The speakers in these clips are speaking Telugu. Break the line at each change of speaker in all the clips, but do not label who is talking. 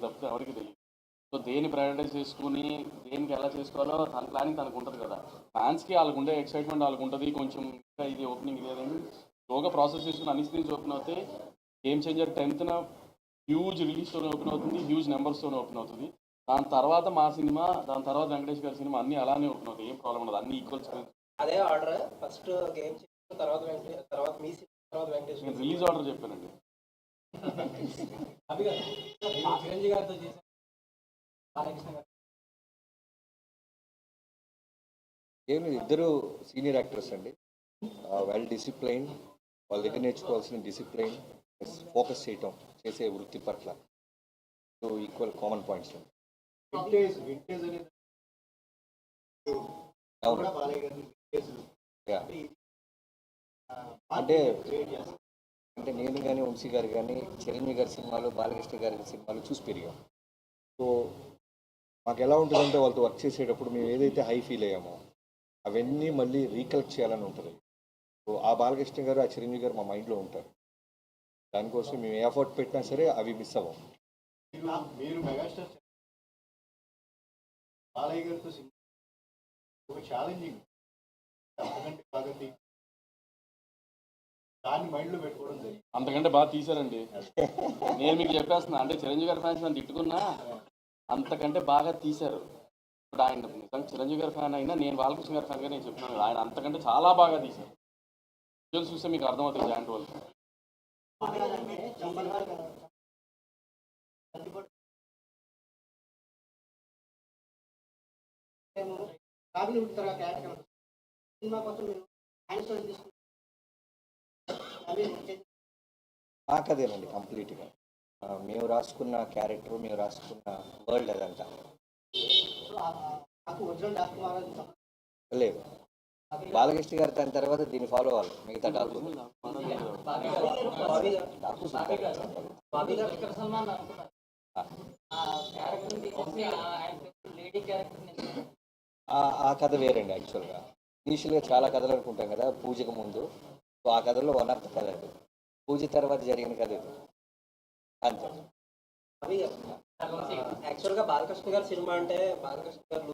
తప్పితే ఎవరికి తెలియదు. సో దేన్ని ప్రయారిటైజ్ చేసుకుని దేనికి ఎలా చేసుకోవాలో తన ప్లానింగ్ తనకు ఉంటుంది కదా. ఫ్యాన్స్కి వాళ్ళకు ఉండే ఎక్సైట్మెంట్ వాళ్ళకు ఉంటుంది. కొంచెం ఇంకా ఇది ఓపెనింగ్ లేదని స్లోగా ప్రాసెస్ చేసుకుని అన్ని స్క్రీన్స్ ఓపెన్ అవుతాయి. గేమ్ చేంజర్ 10th హ్యూజ్ రిలీజ్తో ఓపెన్ అవుతుంది, హ్యూజ్ నెంబర్స్తో ఓపెన్ అవుతుంది. దాని తర్వాత మా సినిమా, దాని తర్వాత వెంకటేష్ గారి సినిమా అన్నీ అలానే ఓపెన్ అవుతాయి. ఏం ప్రాబ్లం ఉండదు, అన్ని ఈక్వల్ స్క్రీన్స్.
అదే ఆర్డర్ ఫస్ట్ గేమ్ తర్వాత తర్వాత మీ తర్వాత వెంకటేష్
నేను రిలీజ్ ఆర్డర్ చెప్పానండి.
ఏం లేదు, ఇద్దరు సీనియర్ యాక్టర్స్ అండి. వెల్ డిసిప్లైన్, వాళ్ళ దగ్గర నేర్చుకోవాల్సిన డిసిప్లైన్, ఫోకస్ చేయటం, చేసే వృత్తి పట్ల ఈక్వల్ కామన్ పాయింట్స్ అండి. అవును. అంటే అంటే నేను కానీ వంశీ గారు కానీ చిరంజీవి గారి సినిమాలు, బాలకృష్ణ గారి సినిమాలు చూసి పెరిగాం. సో మాకు ఎలా ఉంటుందంటే వాళ్ళతో వర్క్ చేసేటప్పుడు మేము ఏదైతే హై ఫీల్ అయ్యామో అవన్నీ మళ్ళీ రీకలెక్ట్ చేయాలని ఉంటుంది. సో ఆ బాలకృష్ణ గారు, ఆ చిరంజీవి గారు మా మైండ్లో ఉంటారు. దానికోసం మేము ఏ ఎఫర్ట్ పెట్టినా సరే అవి మిస్ అవ్వం.
మీరు మెగాస్టార్ బాలయ్య గారితో ఒక ఛాలెంజింగ్ దాన్ని మైండ్లో పెట్టుకోవడం జరిగింది.
అంతకంటే బాగా తీశారండి. నేను మీకు చెప్పేస్తున్నా, అంటే చిరంజీవి గారి ఫ్యాన్స్ నన్ను తిట్టుకున్నా అంతకంటే బాగా తీశారు. ఇప్పుడు ఆయన నిజంగా చిరంజీవి గారి ఫ్యాన్ అయినా నేను బాలకృష్ణ గారి ఫ్యాన్గా నేను చెప్తున్నాను, ఆయన అంతకంటే చాలా బాగా తీశారు. విజువల్స్ చూస్తే మీకు అర్థమవుతుంది జాయింట్ వాళ్ళు.
నాకదేనండి కంప్లీట్గా మేము రాసుకున్న క్యారెక్టర్, మేము రాసుకున్న వరల్డ్ అదంతా లేదు. బాలకృష్ణ గారు దాని తర్వాత దీన్ని ఫాలో అవ్వాలి. మిగతా డాకు ఆ కథ వేరండి. యాక్చువల్గా ఇనీషియల్గా చాలా కథలు అనుకుంటాం కదా పూజకు ముందు. సో ఆ కథలో వన్ ఆఫ్ ద కథ అది. పూజ తర్వాత జరిగిన కథ ఇది అంతే.
యాక్చువల్గా బాలకృష్ణ గారి సినిమా అంటే బాలకృష్ణ గారు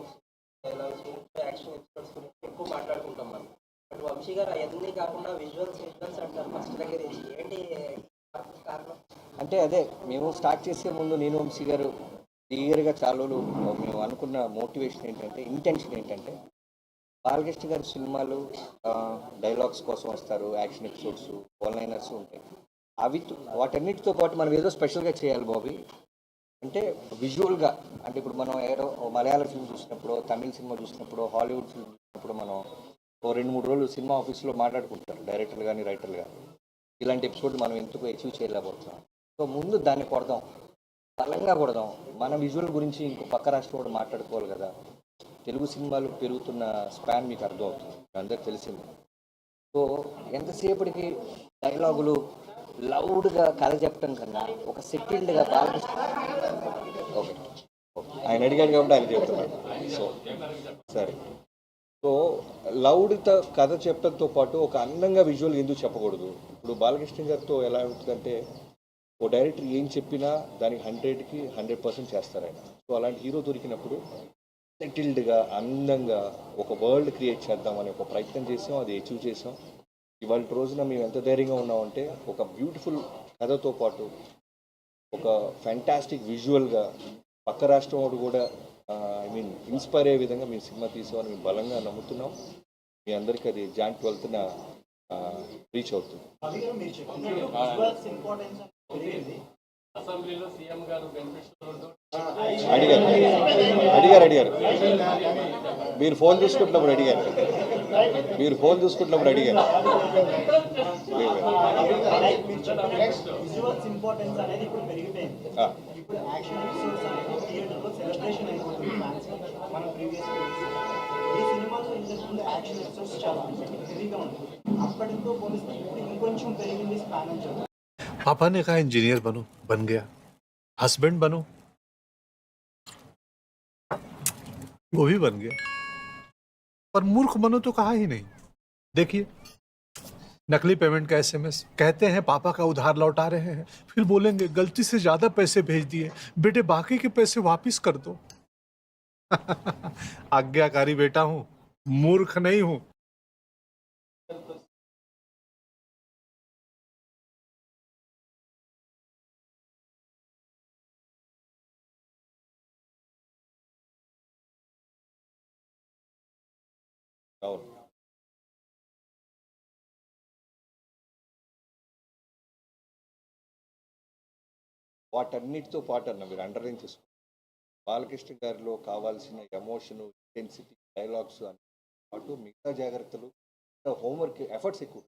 యాక్షన్ ఎక్స్పర్ట్స్ గురించి ఎక్కువ మాట్లాడుకుంటాం మనం. బట్ వంశీ గారు అవన్నీ కాకుండా విజువల్స్ అంటారు ఫస్ట్ దగ్గర ఏంటి కారణం?
అంటే అదే మేము స్టార్ట్ చేసే ముందు నేను వంశీ గారు క్లియర్గా చాలా రోజులు మేము అనుకున్న మోటివేషన్ ఏంటంటే, ఇంటెన్షన్ ఏంటంటే, బాలకృష్ణ గారి సినిమాలు డైలాగ్స్ కోసం వస్తారు, యాక్షన్ ఎపిసోడ్స్, వన్ లైనర్స్ ఉంటాయి. అవి వాటన్నిటితో పాటు మనం ఏదో స్పెషల్గా చేయాలి బాబీ. అంటే విజువల్గా, అంటే ఇప్పుడు మనం ఏదో మలయాళ ఫిల్మ్ చూసినప్పుడు, తమిళ సినిమా చూసినప్పుడు, హాలీవుడ్ ఫిల్మ్ చూసినప్పుడు మనం 2-3 రోజులు సినిమా ఆఫీస్లో మాట్లాడుకుంటారు డైరెక్టర్లు కానీ రైటర్లు కానీ, ఇలాంటి ఎపిసోడ్ మనం ఎందుకు అచీవ్ చేయలేకపోతున్నాం. సో ముందు దాన్ని కొడదాం, బలంగా కొడదాం. మన విజువల్ గురించి ఇంకో పక్క రాష్ట్రం కూడా మాట్లాడుకోవాలి కదా. తెలుగు సినిమాలు పెరుగుతున్న స్పాన్ మీకు అర్థమవుతుంది, అందరికి తెలిసింది. సో ఎంతసేపటికి డైలాగులు లౌడ్గా కథ చెప్పడం కన్నా ఒక సెటిల్డ్గా బాలకృష్ణ ఓకే ఆయన అడిగాడు కాబట్టి ఆయన చెప్తున్నాడు. సో సరే, సో లౌడ్తో కథ చెప్పడంతో పాటు ఒక అందంగా విజువల్ ఎందుకు చెప్పకూడదు? ఇప్పుడు బాలకృష్ణ గారితో ఎలా ఉంటుందంటే, ఓ డైరెక్టర్ ఏం చెప్పినా దానికి 100కి 100% చేస్తారు ఆయన. సో అలాంటి హీరో దొరికినప్పుడు సెటిల్డ్గా అందంగా ఒక వరల్డ్ క్రియేట్ చేద్దామని ఒక ప్రయత్నం చేసాం, అది అచీవ్ చేసాం. ఇవాళ రోజున మేము ఎంత ధైర్యంగా ఉన్నామంటే, ఒక బ్యూటిఫుల్ కథతో పాటు ఒక ఫ్యాంటాస్టిక్ విజువల్గా పక్క రాష్ట్రం వాడు కూడా ఇన్స్పైర్ అయ్యే విధంగా మేము సినిమా తీసామని మేము బలంగా నమ్ముతున్నాం. మీ అందరికీ అది జాన్ 12న రీచ్ అవుతుంది.
అసెంబ్లీలో సీఎం గారు
అడిగారు మీరు ఫోన్ చూసుకుంటున్నప్పుడు అడిగారు.
पापा ने कहा इंजीनियर बनो, बन गया। हस्बैंड बनो, वो भी बन गया। पर मूर्ख बनो तो कहा ही नहीं। देखिए नकली पेमेंट का एसएमएस, कहते हैं पापा का उधार लौटा रहे हैं, फिर बोलेंगे गलती से ज्यादा पैसे भेज दिए, बेटे बाकी के पैसे वापस कर दो। आज्ञाकारी बेटा हूं, मूर्ख नहीं हूं।
అవును. వాటన్నిటితో పాటు అన్న మీరు అండర్లైన్ చేసుకోండి, బాలకృష్ణ గారిలో కావాల్సిన ఎమోషను, ఇంటెన్సిటీ, డైలాగ్స్ అని పాటు మిగతా జాగ్రత్తలు, హోంవర్క్ ఎఫర్ట్స్ ఎక్కువ.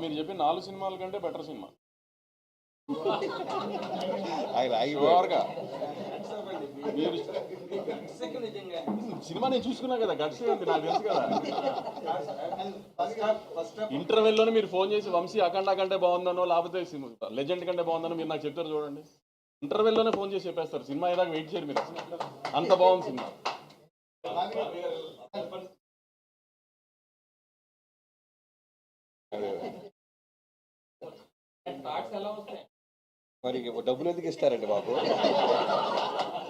మీరు చెప్పిన 4 సినిమాల కంటే బెటర్ సినిమా
ఆయన ఆగిపోయాడు.
షూర్గా. మీరు సినిమా నేను చూసుకున్నా కదా, గట్స్ ఉంది నాకు తెలుసు కదా. ఇంటర్వెల్లోనే మీరు ఫోన్ చేసి వంశీ అఖండ కంటే బాగుందనో లేకపోతే లెజెండ్ కంటే బాగుందనో మీరు నాకు చెప్తారు చూడండి. ఇంటర్వెల్లోనే ఫోన్ చేసి చెప్పేస్తారు, సినిమా ఏదాకా వెయిట్ చేయరు మీరు అసలు. అంత బాగుంది సినిమా.
మరి డబ్బులు ఎందుకు ఇస్తారండి మాకు?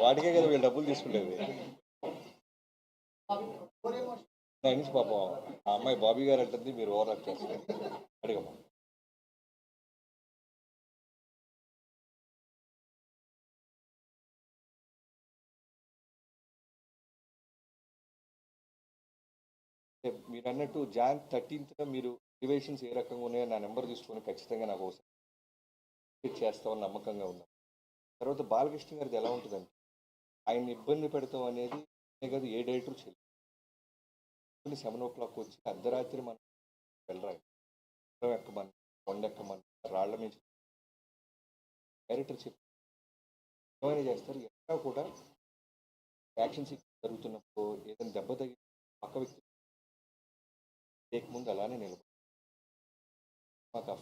వాటికే కదా వీళ్ళు డబ్బులు తీసుకుంటేది. నా నుంచి పాపం ఆ అమ్మాయి బాబీ గారు అంటుంది మీరు ఓవర్ యాక్ట్ చేస్తారు. అడిగమ్మా. మీరు అన్నట్టు Jan 13th మీరు ఎలివేషన్స్ ఏ రకంగా ఉన్నాయో నా నెంబర్ తీసుకొని ఖచ్చితంగా నాకు ఒకసారి చేస్తామని నమ్మకంగా ఉన్నాం. తర్వాత బాలకృష్ణ గారిది ఎలా ఉంటుందంటే ఆయన్ని ఇబ్బంది పెడతాం అనేది కాదు, ఏ డైరెక్టర్ చేయలేదు. 7 o'clock వచ్చి అర్ధరాత్రి మనం వెళ్ళరాయి ఎక్కమని, కొండెక్కమని, రాళ్ల మీద డైరెక్టర్ చెప్పి ఏమైనా చేస్తారు. ఎక్కడ కూడా యాక్షన్ సీక్వెన్స్ జరుగుతున్నప్పుడు ఏదైనా దెబ్బ తగిలి పక్క వ్యక్తి ముందు అలానే నిలబడి మాకు ఆ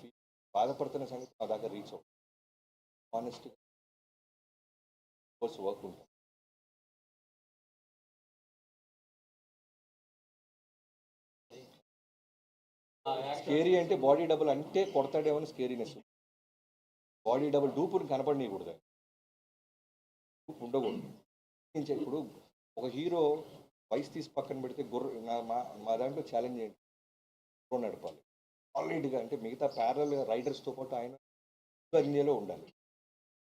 బాధపడుతున్న సంగతి మా దాకా రీచ్ అవుతుంది. ఆనెస్ట్గా వర్క్ ఉంటుంది. స్కేరీ అంటే బాడీ డబుల్ అంటే కొడతాడేమని స్కేరీనెస్. బాడీ డబుల్ డూపుని కనపడనీయకూడదు, డూపు ఉండకూడదు. ఇప్పుడు ఒక హీరో వయసు తీసి పక్కన పెడితే మా దాంట్లో ఛాలెంజ్ ఏంటి, గుర్రం నడపాలి ఆల్రెడీగా. అంటే మిగతా ప్యారల్ రైడర్స్తో పాటు ఆయన అన్యలో ఉండాలి,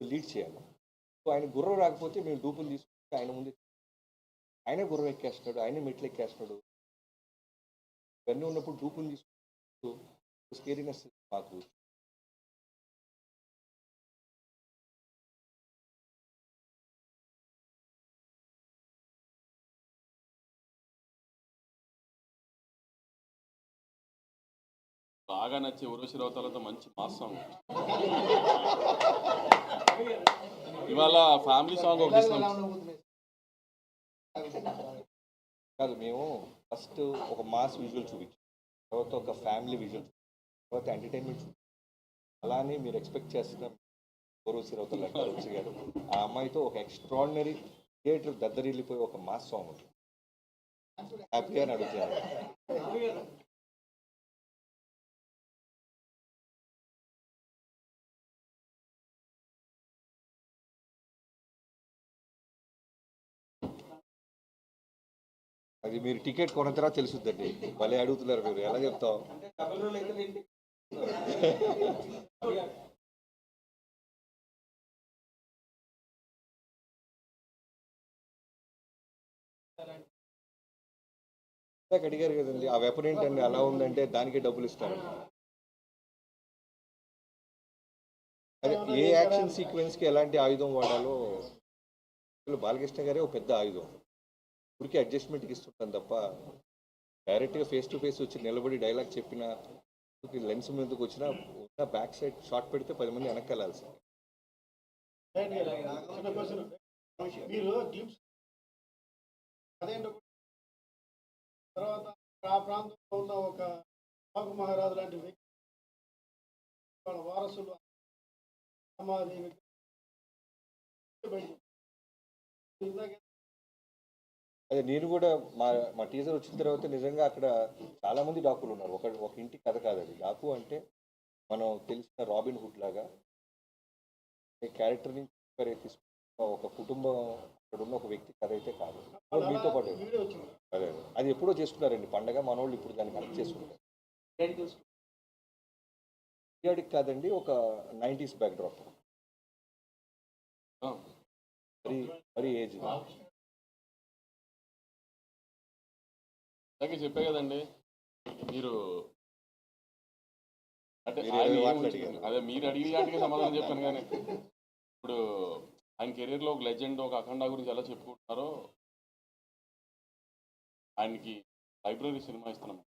లీడ్ చేయాలి. సో ఆయన గుర్రం రాకపోతే మేము డూపులు తీసుకుంటే ఆయన ముందు ఆయనే గుర్రం ఎక్కేస్తున్నాడు, ఆయనే మెట్లు ఎక్కేస్తున్నాడు. ఇవన్నీ ఉన్నప్పుడు డూపులు తీసుకుంటూ స్కేరీనెస్ మాకు.
బాగా నచ్చే ఉర్వశి రౌతాలతో మంచి మాస్ సాంగ్. ఇవాళ ఫ్యామిలీ సాంగ్ ఒకటి ఇస్తాం
కాదు, మేము ఫస్ట్ ఒక మాస్ విజువల్ చూపించాం, తర్వాత ఒక ఫ్యామిలీ విజువల్, తర్వాత ఎంటర్టైన్మెంట్ చూపించాం. అలానే మీరు ఎక్స్పెక్ట్ చేస్తున్న ఉర్వశి రౌతాల ఉర్వశి గారు ఆ అమ్మాయితో ఒక ఎక్స్ట్రాడినరీ థియేటర్ దద్దరిల్లిపోయి ఒక మాస్ సాంగ్ ఉంటుంది. హ్యాపీగా అని అడుగుతున్నారు. అది మీరు టికెట్ కొన్న తర్వాత తెలుసుద్దండి. భలే అడుగుతున్నారు మీరు, ఎలా చెప్తాం? అడిగారు కదండి, ఆ వెపన్ ఏంటండి అలా ఉందంటే దానికే డబ్బులు ఇస్తారు. అదే ఏ యాక్షన్ సీక్వెన్స్కి ఎలాంటి ఆయుధం వాడాలో బాలకృష్ణ గారే ఒక పెద్ద ఆయుధం. ఊరికే అడ్జస్ట్మెంట్కి ఇస్తుంటాను తప్ప డైరెక్ట్గా ఫేస్ టు ఫేస్ వచ్చి నిలబడి డైలాగ్ చెప్పిన లెన్స్ మీదకి వచ్చిన ఉన్న బ్యాక్ సైడ్ షాట్ పెడితే 10 మంది వెనక్కి వెళ్ళాల్సింది.
చిన్న క్వశ్చన్. మీరు డీప్ అదేంటో తర్వాత ఆ ప్రాంతంలో ఉన్న ఒక బాబు మహారాజు లాంటి వ్యక్తి వాళ్ళ వారసులు సమాధి ఇందాక
అదే నేను కూడా మా టీజర్ వచ్చిన తర్వాత నిజంగా అక్కడ చాలా మంది డాకులు ఉన్నారు. ఒక ఇంటి కథ కాదు అది. డాకు అంటే మనం తెలిసిన రాబిన్ హుడ్ లాగా క్యారెక్టర్ నుంచి తీసుకున్న ఒక కుటుంబం అక్కడ ఉన్న ఒక వ్యక్తి కథ అయితే కాదు. మీతో పాటు
వీడియో వచ్చింది.
అదే అది ఎప్పుడో చేసుకున్నారండి పండగ, మనోళ్ళు ఇప్పుడు దాన్ని కనెక్ట్ చేసుకుంటారు. పీరియాడిక్ కాదండి, ఒక 90s బ్యాక్డ్రాప్. మరి మరి ఏజ్
అలాగే చెప్పే కదండి మీరు అంటే
మీరు
ఆయన
ఏదో
ఏం
వాటిలో
ఉంచుకున్నారు?
అడిగారు.
అదే మీరు అడిగిన వాటికి సమాధానం చెప్పాను కానీ ఇప్పుడు ఆయన కెరీర్లో ఒక లెజెండ్, ఒక అఖండ గురించి ఎలా చెప్పుకుంటున్నారో ఆయనకి లైబ్రరీ సినిమా ఇస్తున్నాం.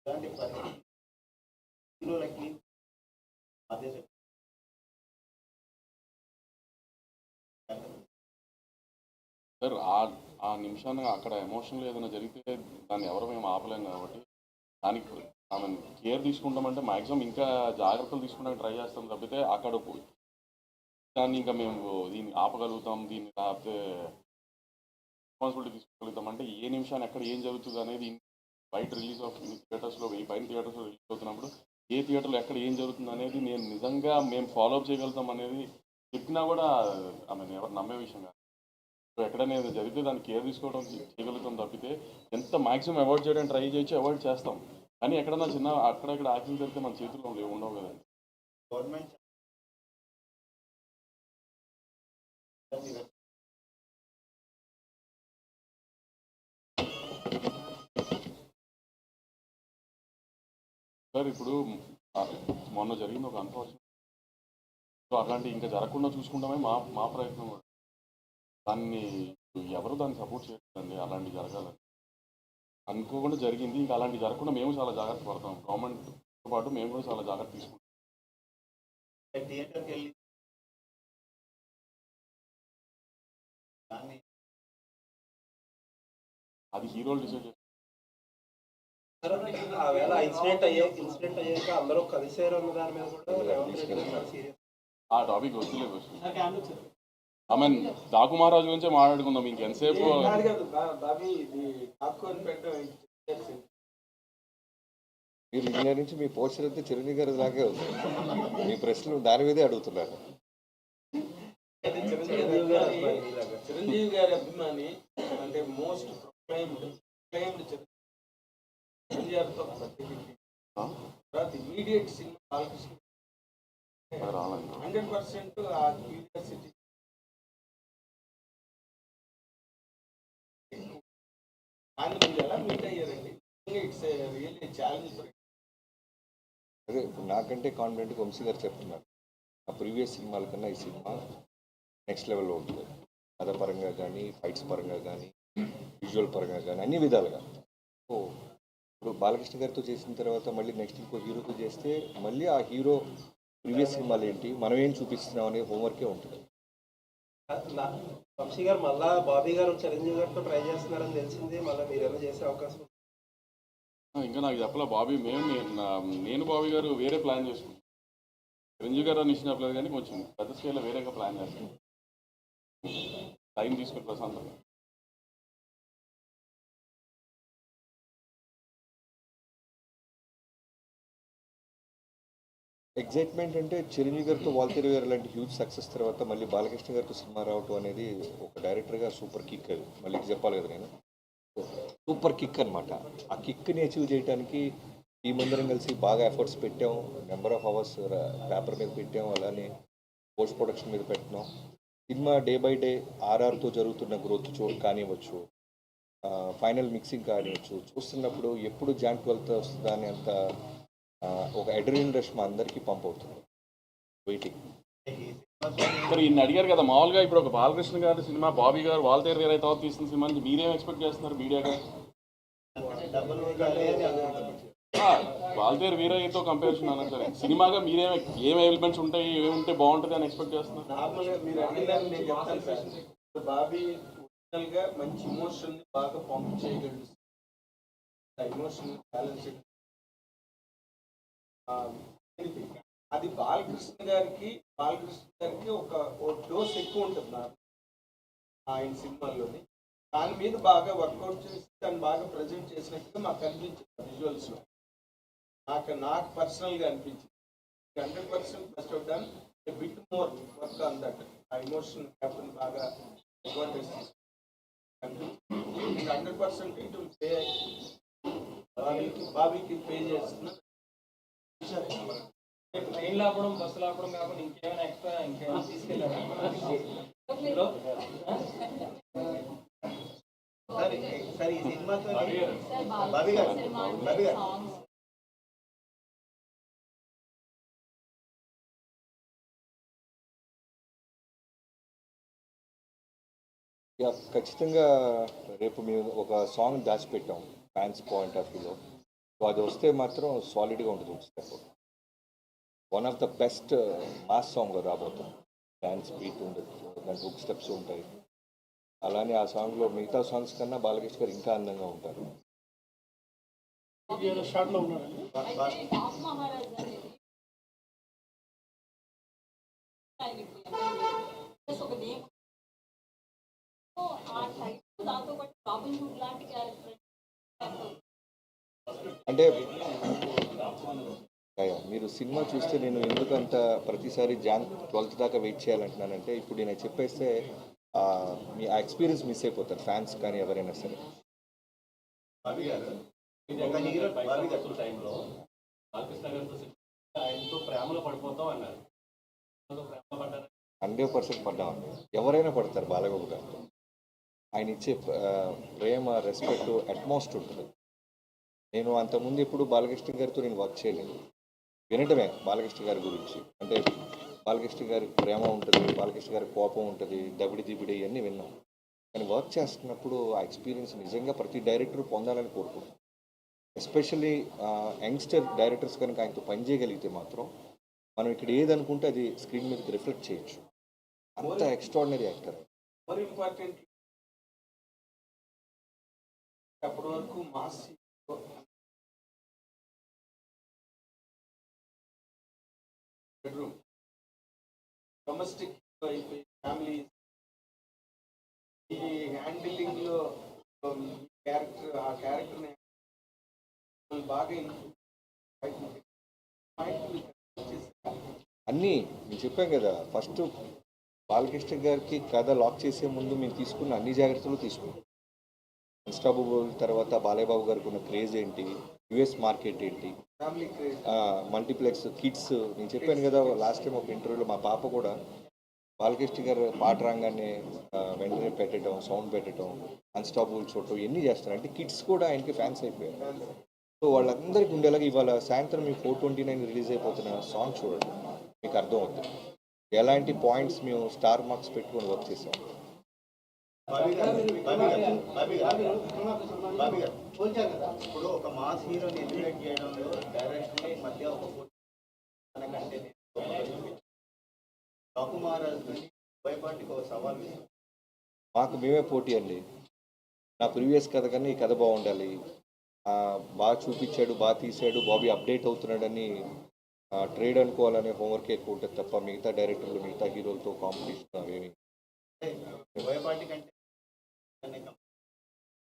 ఇలాంటి హీరోలకి అదే
సార్ ఆ నిమిషాన్ని అక్కడ ఎమోషనల్ ఏదైనా జరిగితే దాన్ని ఎవరు మేము ఆపలేం కాబట్టి దానికి ఆమె కేర్ తీసుకుంటామంటే మ్యాక్సిమం ఇంకా జాగ్రత్తలు తీసుకుంటానికి ట్రై చేస్తాం తప్పితే అక్కడ దాన్ని ఇంకా మేము దీన్ని ఆపగలుగుతాం, దీన్ని లేకపోతే రెస్పాన్సిబిలిటీ తీసుకోగలుగుతాం అంటే ఏ నిమిషాన్ని ఎక్కడ ఏం జరుగుతుంది అనేది బయట రిలీజ్ ఆఫ్ థియేటర్స్లో పైన థియేటర్స్లో రిలీజ్ అవుతున్నప్పుడు ఏ థియేటర్లో ఎక్కడ ఏం జరుగుతుంది అనేది నేను నిజంగా మేము ఫాలో అప్ చేయగలుగుతాం అనేది చెప్పినా కూడా ఆమె ఎవరు నమ్మే విషయం కాదు. సో ఎక్కడైనా ఏదో జరిగితే దాన్ని కేర్ తీసుకోవడం చేయగలుగుతాం తప్పితే ఎంత మ్యాక్సిమం అవాయిడ్ చేయడానికి ట్రై చేయొచ్చు, అవాయిడ్ చేస్తాం. కానీ ఎక్కడన్నా చిన్న అక్కడక్కడ యాక్సిడెంట్ జరిగితే మన చేతుల్లో ఉండవు కదండి.
గవర్నమెంట్
సార్ ఇప్పుడు మొన్న జరిగింది ఒక అన్ఫార్చునేట్, సో అట్లాంటి ఇంకా జరగకుండా చూసుకుంటామే మా ప్రయత్నం కూడా. దాన్ని ఎవరు దాన్ని సపోర్ట్ చేయలేదండి. అలాంటి జరగాలని అనుకోకుండా జరిగింది. ఇంకా అలాంటి జరగకుండా మేము చాలా జాగ్రత్త పడతాం. గవర్నమెంట్తో పాటు మేము కూడా చాలా జాగ్రత్త తీసుకుంటాం.
థియేటర్కి వెళ్ళి దాన్ని
అది హీరోలు డిసైడ్ చేస్తారు.
ఆ వేళ ఇన్సిడెంట్ అయ్యాక అందరూ కలిసారు అన్న దాని మీద కూడా రేవంత్ రెడ్డి గారు సీరియస్.
ఆ టాపిక్ వస్తులేదు. ఐ మీన్ డాకు మహారాజు గురించే మాట్లాడుకుందాం ఇంకెంతసేపు.
మీరు ఇండియా నుంచి మీ పోస్టర్ అయితే చిరంజీవి గారి లాగే ఉంది. మీ ప్రశ్నలు దాని మీదే అడుగుతున్నారు.
చిరంజీవి గారి అభిమాని అంటే మోస్ట్ ప్రొక్లైమ్డ్ ఎన్టీఆర్తో ఇమీడియట్ సినిమా బాలకృష్ణ 100% ఆ క్యూరియాసిటీ ఆయన మీరు ఎలా మీట్ అయ్యారండి? It's really challenge.
అదే ఇప్పుడు నాకంటే కాన్ఫిడెంట్గా వంశీ గారు చెప్తున్నారు. ఆ ప్రీవియస్ సినిమాల కన్నా ఈ సినిమా నెక్స్ట్ లెవెల్లో ఉంటుంది. కథ పరంగా కానీ, ఫైట్స్ పరంగా కానీ, విజువల్ పరంగా కానీ, అన్ని విధాలుగా. సో ఇప్పుడు బాలకృష్ణ గారితో చేసిన తర్వాత మళ్ళీ నెక్స్ట్ ఇంకో హీరోతో చేస్తే మళ్ళీ ఆ హీరో ప్రీవియస్ సినిమాలు ఏంటి, మనం ఏం చూపిస్తున్నాం అనే హోంవర్కే ఉంటుంది.
వంశీ గారు మళ్ళా బాబీ గారు చిరంజీవి గారితో ట్రై చేస్తున్నారని తెలిసింది. మళ్ళీ మీరు ఏమైనా చేసే అవకాశం?
ఇంకా నాకు చెప్పలే బాబీ. నేను బాబీ గారు వేరే ప్లాన్ చేసుకుంటాం. చిరంజీవి గారు అని ఇచ్చినప్పుడు కానీ కొంచెం పెద్ద స్కేల్లో వేరేగా ప్లాన్ చేస్తాం. టైం తీసుకుని ప్రశాంతంగా.
ఎగ్జైట్మెంట్ అంటే చిరంజీవి గారితో వాల్తేరు గారు లాంటి హ్యూజ్ సక్సెస్ తర్వాత మళ్ళీ బాలకృష్ణ గారితో సినిమా రావటం అనేది ఒక డైరెక్టర్గా సూపర్ కిక్. అది మళ్ళీ చెప్పాలి కదా నేను. సూపర్ కిక్ అనమాట. ఆ కిక్ని అచీవ్ చేయడానికి టీం అందరం కలిసి బాగా ఎఫర్ట్స్ పెట్టాం. నెంబర్ ఆఫ్ అవర్స్ పేపర్ మీద పెట్టాం, అలానే పోస్ట్ ప్రొడక్షన్ మీద పెట్టినాం. సినిమా డే బై డే ఆర్ఆర్తో జరుగుతున్న గ్రోత్ కానివ్వచ్చు, ఫైనల్ మిక్సింగ్ కానివచ్చు చూస్తున్నప్పుడు ఎప్పుడు జాన్ 12th వస్తుందా అని అంత ఒక అడ్రినల్ రష్ మా అందరికీ పంప్ అవుతుంది వెయిటింగ్.
మరి ఇన్ని అడిగారు కదా, మామూలుగా ఇప్పుడు ఒక బాలకృష్ణ గారి సినిమా, బాబీ గారు వాల్తేరు వీరయ్య తర్వాత తీసిన సినిమా నుంచి మీరేం ఎక్స్పెక్ట్ చేస్తున్నారు మీడియాగా? వాల్తేరు వీరయ్యతో కంపారిజన్ అన్నారు సరే, సినిమాగా మీరేం ఏం ఎలిమెంట్స్ ఉంటాయి, ఏముంటే బాగుంటుంది అని ఎక్స్పెక్ట్ చేస్తున్నారు?
నార్మల్గా మీరు అడిగినారు, నేను చెప్తాను సార్. బాబీ ఒరిజినల్గా మంచి ఇమోషన్ బాగా పంప్ చేయగలడు. ఇమోషన్ బ్యాలెన్స్ అది బాలకృష్ణ గారికి ఒక డోస్ ఎక్కువ ఉంటుంది నాకు ఆయన సినిమాల్లోని. దాని మీద బాగా వర్కౌట్ చేసి దాన్ని బాగా ప్రజెంట్ చేసినట్టుగా మాకు అనిపించింది విజువల్స్లో. నాకు పర్సనల్గా అనిపించింది 100% must have done a bit more work on that. ఆ ఇమోషన్ క్యాప్టెన్ బాగా అడ్వాంటేజ్ తీసుకుంటాను. 100% ఇటు పే బాబీకి పే చేస్తున్నా.
ట్రైన్ ఆపడం, బస్సులు ఆపడం కాకుండా ఇంకేమైనా ఎక్స్ట్రా ఇంకేమైనా తీసుకెళ్ళారా?
సరే ఈ సినిమాతో బాబీ గారు
ఖచ్చితంగా రేపు మేము ఒక సాంగ్ దాచిపెట్టాం ఫ్యాన్స్ పాయింట్ ఆఫ్ వ్యూలో. సో అది వస్తే మాత్రం సాలిడ్గా ఉంటుంది. ఒక step one of the best mass song రాబోతుంది. డ్యాన్స్ బీట్ ఉండదు, దాంట్లో హుక్ స్టెప్స్ ఉంటాయి. అలానే ఆ సాంగ్లో మిగతా సాంగ్స్ కన్నా బాలకృష్ణ గారు ఇంకా అందంగా ఉంటారు. అంటే మీరు సినిమా చూస్తే నేను ఎందుకంత ప్రతిసారి జాన్ 12th దాకా వెయిట్ చేయాలంటున్నానంటే, ఇప్పుడు నేను చెప్పేస్తే మీ ఆ ఎక్స్పీరియన్స్ మిస్ అయిపోతారు ఫ్యాన్స్ కానీ ఎవరైనా సరే.
బాబీ గారు ఒక హీరో బాబీ గారు
టైంలో బాలకృష్ణ గారితో ఆయనతో ప్రేమలో పడిపోతాం అన్నారు.
100% పడ్డామండి. ఎవరైనా పడతారు బాలబాబు గారు. ఆయన ఇచ్చే ప్రేమ, రెస్పెక్ట్, అట్మాస్ట్ ఉంటుంది. నేను అంతకుముందు ఎప్పుడు బాలకృష్ణ గారితో నేను వర్క్ చేయలేదు. వినటమే బాలకృష్ణ గారి గురించి. అంటే బాలకృష్ణ గారి ప్రేమ ఉంటుంది, బాలకృష్ణ గారి కోపం ఉంటుంది, దబిడి దిబిడి ఇవన్నీ విన్నాం. కానీ వర్క్ చేస్తున్నప్పుడు ఆ ఎక్స్పీరియన్స్ నిజంగా ప్రతి డైరెక్టర్ పొందాలని కోరుకుంటున్నాను. ఎస్పెషల్లీ యంగ్స్టర్ డైరెక్టర్స్ కనుక ఆయనతో పనిచేయగలిగితే మాత్రం మనం ఇక్కడ ఏదనుకుంటే అది స్క్రీన్ మీద రిఫ్లెక్ట్ చేయొచ్చు. అంత ఎక్స్ట్రాడినరీ యాక్టర్.
మోర్ ఇంపార్టెంట్ అప్పటి వరకు మాస్ బెడ్రూమ్ డొమెస్టిక్ అయిపోయి ఫ్యామిలీ ఈ హ్యాండిలింగ్ లో ఆ క్యారెక్టర్ని బాగా
అన్నీ మేము చెప్పాం కదా, ఫస్ట్ బాలకృష్ణ గారికి కథ లాక్ చేసే ముందు మేము తీసుకున్న అన్ని జాగ్రత్తలు తీసుకున్నాం. అన్స్టాపబుల్ తర్వాత బాలయ్యబాబు గారికి ఉన్న క్రేజ్ ఏంటి, యుఎస్ మార్కెట్ ఏంటి,
ఫ్యామిలీ క్రేజ్,
మల్టీప్లెక్స్, కిడ్స్. నేను చెప్పాను కదా లాస్ట్ టైం ఒక ఇంటర్వ్యూలో, మా పాప కూడా బాలకృష్ణ గారు పాట రాగానే వెంటనే పెట్టడం, సౌండ్ పెట్టడం, అన్స్టాపబుల్ చూడటం ఇవన్నీ చేస్తారు. అంటే కిడ్స్ కూడా ఆయనకి ఫ్యాన్స్ అయిపోయారు. సో వాళ్ళందరికీ ఉండేలాగా ఇవాళ సాయంత్రం మీ 4/29 రిలీజ్ అయిపోతున్న సాంగ్ చూడండి, మీకు అర్థం అవుతుంది ఎలాంటి పాయింట్స్ మేము స్టార్ మార్క్స్ పెట్టుకొని వర్క్ చేసాం.
ఇప్పుడు ఒక మాస్ హీరోని ఎలివేట్ చేయడంలో డైరెక్టర్ మధ్య ఒక మనకంటే డాకుమారాజు భయపాటికి ఒక సవాల్
మాకు మేమే పోటీ అండి. నా ప్రీవియస్ కథ కన్నా ఈ కథ బాగుండాలి, బాగా చూపించాడు, బాగా తీసాడు, బాబీ అప్డేట్ అవుతున్నాడని ట్రేడ్ అనుకోవాలనే హోంవర్క్ ఎక్కువ ఉంటుంది తప్ప మిగతా డైరెక్టర్లు, మిగతా హీరోలతో కాంపిటీషన్ అవేమి
భయపాటి కంటే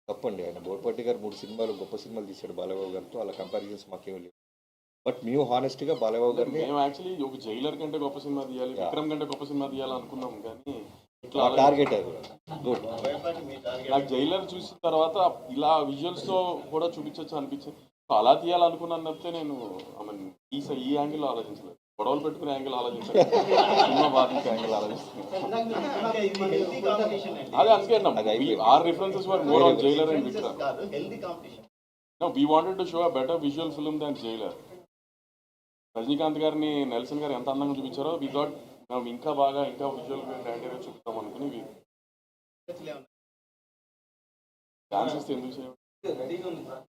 తప్పండి. ఆయన బోయపాటి గారు 3 సినిమాలు గొప్ప సినిమాలు తీశాడు బాలయ్యబాబు గారితో, అలా కంపారిజన్స్ మాకేమీ లేవు. బట్ మేము హానెస్ట్గా బాలయ్యబాబు గారిని
మేము యాక్చువల్లీ ఒక జైలర్ కంటే గొప్ప సినిమా తీయాలి, విక్రమ్ కంటే గొప్ప సినిమా తీయాలి అనుకున్నాం. కానీ ఇట్లా
టార్గెట్ అది గుడ్.
భయపాటి మీ టార్గెట్
నాకు జైలర్ చూసిన తర్వాత ఇలా విజువల్స్తో కూడా చూపించవచ్చు అనిపించింది. అలా తీయాలనుకున్నాను తప్పితే నేను ఈ యాంగిల్లో ఆలోచించలేదు. గొడవలు పెట్టుకునే యాంగిల్ ఆలోచించారు, సినిమా బాధించే యాంగిల్ ఆలోచిస్తుంది.
హెల్తీ కాంపిటీషన్ అండి.
అదే అందుకే our references were more on Jailer and Victor.
కాదు, healthy competition.
No, we wanted to show a better visual film than Jailer. Rajinikanth గారిని నెల్సన్ గారు ఎంత అందంగా చూపించారో వి థాట్ మనం ఇంకా బాగా ఇంకా విజువల్ గ్రాండీగా చూపిస్తాం అనుకుని డాన్స్ ఇస్తే ఎందుకు చేయాలి?
రెడీగా ఉంది సార్.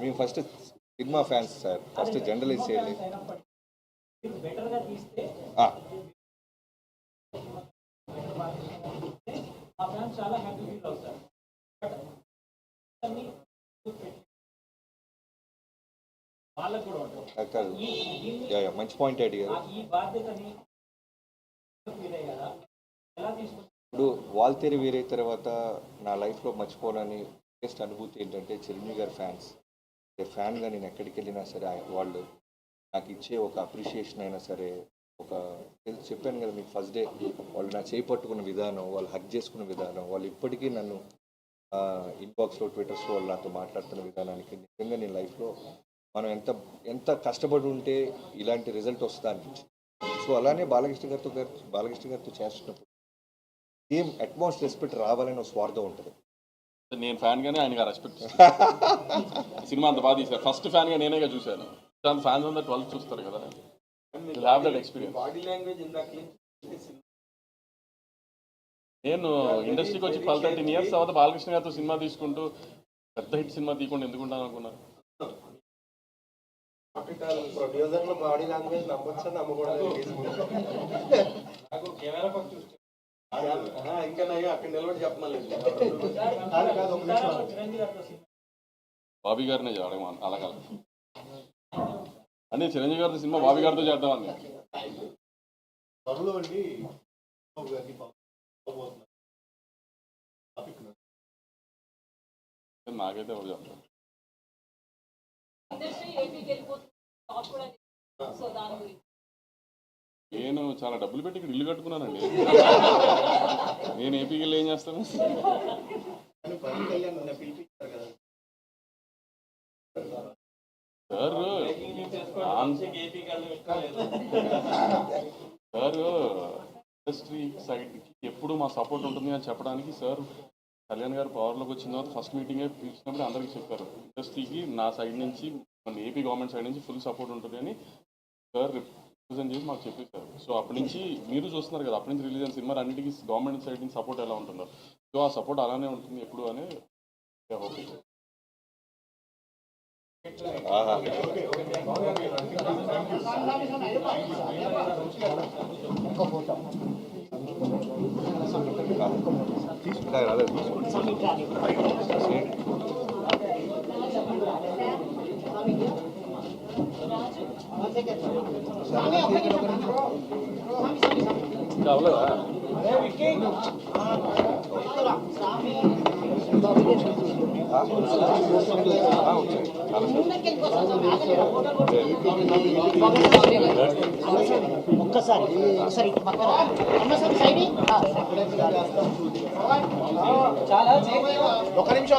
మేము first cinema fans sir, first generalize చేయాలి. మంచి పాయింట్ అడిగారు. ఇప్పుడు వాల్తేరి వీరే తర్వాత నా లైఫ్లో మర్చిపోవాలని బెస్ట్ అనుభూతి ఏంటంటే చిరంజీవి గారి ఫ్యాన్స్. ఫ్యాన్గా నేను ఎక్కడికి వెళ్ళినా సరే వాళ్ళు నాకు ఇచ్చే ఒక అప్రిషియేషన్ అయినా సరే, ఒక చెప్పాను కదా మీకు ఫస్ట్ డే, వాళ్ళు నా చేయి పట్టుకున్న విధానం, వాళ్ళు హగ్ చేసుకున్న విధానం, వాళ్ళు ఇప్పటికీ నన్ను ఇన్బాక్స్లో ట్విట్టర్స్లో వాళ్ళు నాతో మాట్లాడుతున్న విధానానికి నిజంగా నేను లైఫ్లో మనం ఎంత కష్టపడి ఉంటే ఇలాంటి రిజల్ట్ వస్తుందా అనిపించింది. సో అలానే బాలకృష్ణ గారితో చేస్తున్నప్పుడు సేమ్ అట్మాస్ట్ రెస్పెక్ట్ రావాలని ఒక స్వార్థం ఉంటుంది.
నేను ఫ్యాన్ గానే ఆయనగా రెస్పెక్ట్ సినిమా అంత బాగా తీశారు. ఫస్ట్ ఫ్యాన్ గా నేనేగా చూశాను. ఫ్యాన్స్ అంతా 12 చూస్తారు కదా, have that experience.
Body language ఇందాక
నేను ఇండస్ట్రీకి వచ్చి 12-13 years తర్వాత బాలకృష్ణ గారితో సినిమా తీసుకుంటూ పెద్ద హిట్ సినిమా తీయకుండా ఎందుకుంటాను అనుకున్నాను.
ప్రొడ్యూసర్లు బాడీ లాంగ్వేజ్ నమ్మొచ్చా నమ్మకూడదు. ఇంకా నయ్యో అక్కడ నిలబడి చెప్పమలేదు.
బాబీ గారినే అడగమని అలాగా అన్నీ చిరంజీవి గారితో సినిమా బాబీ గారితో చేద్దామని.
త్వరలో అండి
నాకైతే ఎవరు చెప్తాను. నేను చాలా డబ్బులు పెట్టి ఇక్కడ ఇల్లు కట్టుకున్నానండి. నేను ఏపీకి వెళ్ళి ఏం చేస్తాను?
పవన్ కళ్యాణ్ పిలిపించారు కదా
సార్, ఇండస్ట్రీ సైడ్కి ఎప్పుడు మా సపోర్ట్ ఉంటుంది అని చెప్పడానికి సార్ కళ్యాణ్ గారు పవర్లోకి వచ్చిన తర్వాత ఫస్ట్ మీటింగే పిలిచినప్పుడు అందరికీ చెప్పారు, ఇండస్ట్రీకి నా సైడ్ నుంచి మన ఏపీ గవర్నమెంట్ సైడ్ నుంచి ఫుల్ సపోర్ట్ ఉంటుంది అని సార్ రిప్రజెంట్ చేసి మాకు చెప్పేశారు. సో అప్పటి నుంచి మీరు చూస్తున్నారు కదా, అప్పటి నుంచి రిలీజ్ అయిన సినిమా అన్నిటికీ గవర్నమెంట్ సైడ్ నుంచి సపోర్ట్ ఎలా ఉంటుందో, సో ఆ సపోర్ట్ అలానే ఉంటుంది ఎప్పుడు అని ఓకే. అవ్వలేదా?
ఒక్కసారి పక్కన చాలా ఒక నిమిషం